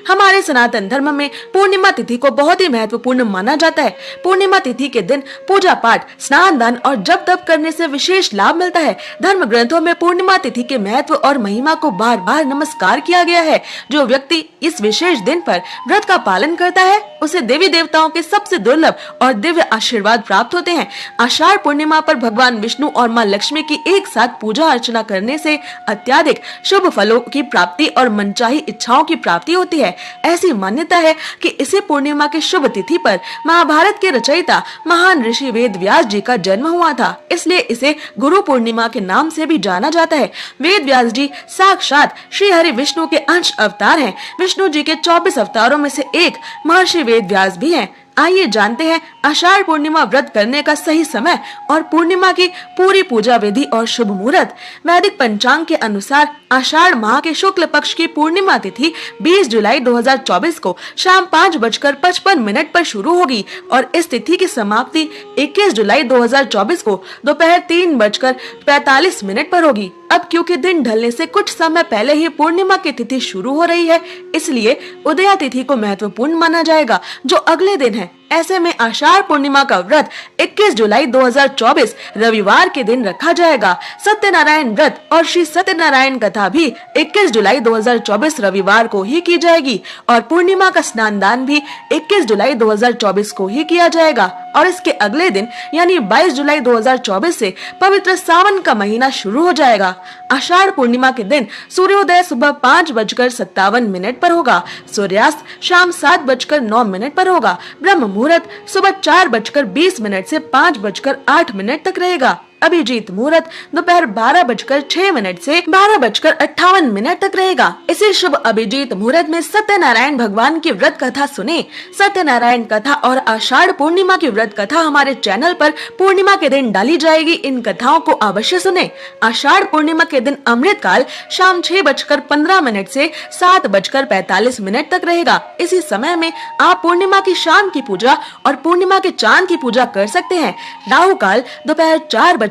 हमारे सनातन धर्म में पूर्णिमा तिथि को बहुत ही महत्वपूर्ण माना जाता है। पूर्णिमा तिथि के दिन पूजा पाठ, स्नान दान और जप तप करने से विशेष लाभ मिलता है। धर्म ग्रंथों में पूर्णिमा तिथि के महत्व और महिमा को बार बार नमस्कार किया गया है। जो व्यक्ति इस विशेष दिन पर व्रत का पालन करता है उसे देवी देवताओं के सबसे दुर्लभ और दिव्य आशीर्वाद प्राप्त होते हैं। आषाढ़ पूर्णिमा पर भगवान विष्णु और माँ लक्ष्मी की एक साथ पूजा अर्चना करने से अत्यधिक शुभ फलों की प्राप्ति और मनचाही इच्छाओं की प्राप्ति होती है। ऐसी मान्यता है कि इसी पूर्णिमा की शुभ तिथि पर महाभारत के रचयिता महान ऋषि वेद व्यास जी का जन्म हुआ था, इसलिए इसे गुरु पूर्णिमा के नाम से भी जाना जाता है। वेद व्यास जी साक्षात श्री हरि विष्णु के अंश अवतार हैं। विष्णु जी के 24 अवतारों में से एक महर्षि वेद व्यास भी हैं। आइए जानते हैं आषाढ़ पूर्णिमा व्रत करने का सही समय और पूर्णिमा की पूरी पूजा विधि और शुभ मुहूर्त। वैदिक पंचांग के अनुसार आषाढ़ माह के शुक्ल पक्ष की पूर्णिमा तिथि 20 जुलाई 2024 को शाम 5:55 पर शुरू होगी और इस तिथि की समाप्ति 21 जुलाई 2024 को दोपहर 3:45 पर होगी। अब क्योंकि दिन ढलने से कुछ समय पहले ही पूर्णिमा की तिथि शुरू हो रही है, इसलिए उदया तिथि को महत्वपूर्ण माना जाएगा जो अगले दिन है। ऐसे में आषाढ़ पूर्णिमा का व्रत 21 जुलाई 2024 रविवार के दिन रखा जाएगा। सत्यनारायण व्रत और श्री सत्यनारायण कथा भी 21 जुलाई 2024 रविवार को ही की जाएगी और पूर्णिमा का स्नान दान भी 21 जुलाई 2024 को ही किया जाएगा और इसके अगले दिन यानी 22 जुलाई 2024 से पवित्र सावन का महीना शुरू हो जाएगा। आषाढ़ पूर्णिमा के दिन सूर्योदय सुबह 5:57 पर होगा। सूर्यास्त शाम 7:09 पर होगा। ब्रह्म मुहूर्त सुबह 4:20 से 5:08 तक रहेगा। अभिजीत मुहूर्त दोपहर 12:06 से 12:58 तक रहेगा। इसी शुभ अभिजीत मुहूर्त में सत्यनारायण भगवान की व्रत कथा सुने। सत्यनारायण कथा और आषाढ़ पूर्णिमा की व्रत कथा हमारे चैनल पर पूर्णिमा के दिन डाली जाएगी। इन कथाओं को अवश्य सुने। आषाढ़ पूर्णिमा के दिन अमृत काल शाम 6:15 से 7:45 तक रहेगा। इसी समय में आप पूर्णिमा की शाम की पूजा और पूर्णिमा के चांद की पूजा कर सकते हैं। राहु काल दोपहर 4:30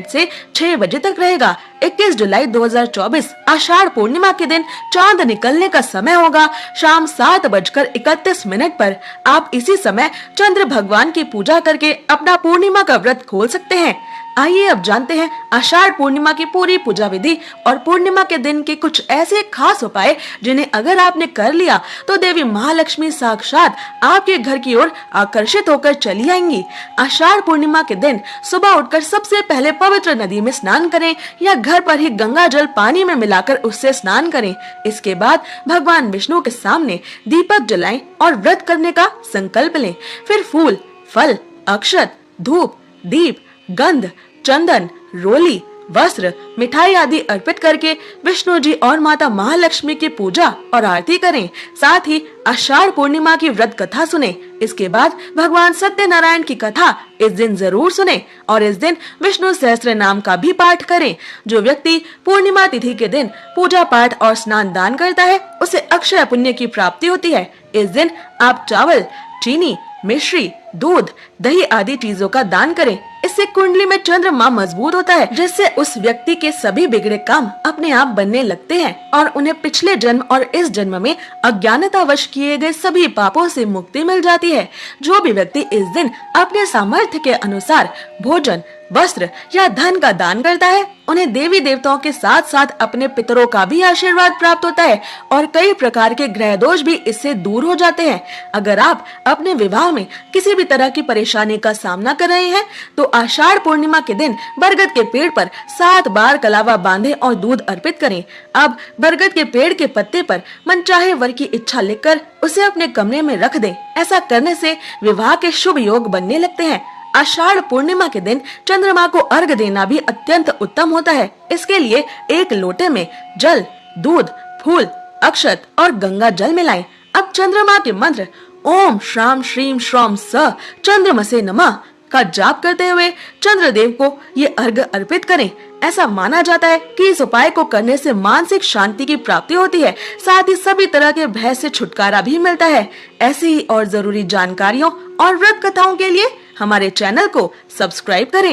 से 6 बजे तक रहेगा। 21 जुलाई 2024 आषाढ़ पूर्णिमा के दिन चांद निकलने का समय होगा शाम 7:31 पर। आप इसी समय चंद्र भगवान की पूजा करके अपना पूर्णिमा का व्रत खोल सकते हैं। आइए अब जानते हैं आषाढ़ पूर्णिमा की पूरी पूजा विधि और पूर्णिमा के दिन के कुछ ऐसे खास उपाय जिन्हें अगर आपने कर लिया तो देवी महालक्ष्मी साक्षात आपके घर की ओर आकर्षित होकर चली आएंगी। आषाढ़ पूर्णिमा के दिन सुबह उठकर सबसे पहले पवित्र नदी में स्नान करें या घर पर ही गंगा जल पानी में मिलाकर उससे स्नान करें। इसके बाद भगवान विष्णु के सामने दीपक जलाएं और व्रत करने का संकल्प लें। फिर फूल, फल, अक्षत, धूप, दीप, गंध, चंदन, रोली, वस्त्र, मिठाई आदि अर्पित करके विष्णु जी और माता महालक्ष्मी की पूजा और आरती करें। साथ ही आषाढ़ पूर्णिमा की व्रत कथा सुने। इसके बाद भगवान सत्यनारायण की कथा इस दिन जरूर सुने और इस दिन विष्णु सहस्त्र नाम का भी पाठ करें। जो व्यक्ति पूर्णिमा तिथि के दिन पूजा पाठ और स्नान दान करता है उसे अक्षय पुण्य की प्राप्ति होती है। इस दिन आप चावल, चीनी, मिश्री, दूध, दही आदि चीजों का दान करें। इससे कुंडली में चंद्रमा मजबूत होता है जिससे उस व्यक्ति के सभी बिगड़े काम अपने आप बनने लगते हैं और उन्हें पिछले जन्म और इस जन्म में अज्ञानतावश किए गए सभी पापों से मुक्ति मिल जाती है। जो भी व्यक्ति इस दिन अपने सामर्थ्य के अनुसार भोजन, वस्त्र या धन का दान करता है उन्हें देवी देवताओं के साथ साथ अपने पितरों का भी आशीर्वाद प्राप्त होता है और कई प्रकार के ग्रह दोष भी इससे दूर हो जाते हैं। अगर आप अपने विवाह में किसी भी तरह की परेशानी का सामना कर रहे हैं तो आषाढ़ पूर्णिमा के दिन बरगद के पेड़ पर 7 बार कलावा बांधें और दूध अर्पित करें। अब बरगद के पेड़ के पत्ते पर मनचाहे वर की इच्छा लिखकर उसे अपने कमरे में रख दें। ऐसा करने से विवाह के शुभ योग बनने लगते हैं। आषाढ़ पूर्णिमा के दिन चंद्रमा को अर्घ देना भी अत्यंत उत्तम होता है। इसके लिए एक लोटे में जल, दूध, फूल, अक्षत और गंगा जल मिलाएं। अब चंद्रमा के मंत्र ओम श्राम श्रीम श्रौम स चंद्रमसे नमः का जाप करते हुए चंद्रदेव को ये अर्घ अर्पित करें। ऐसा माना जाता है कि इस उपाय को करने से मानसिक शांति की प्राप्ति होती है, साथ ही सभी तरह के भय से छुटकारा भी मिलता है। ऐसे ही और जरूरी जानकारियों और व्रत कथाओं के लिए हमारे चैनल को सब्सक्राइब करें।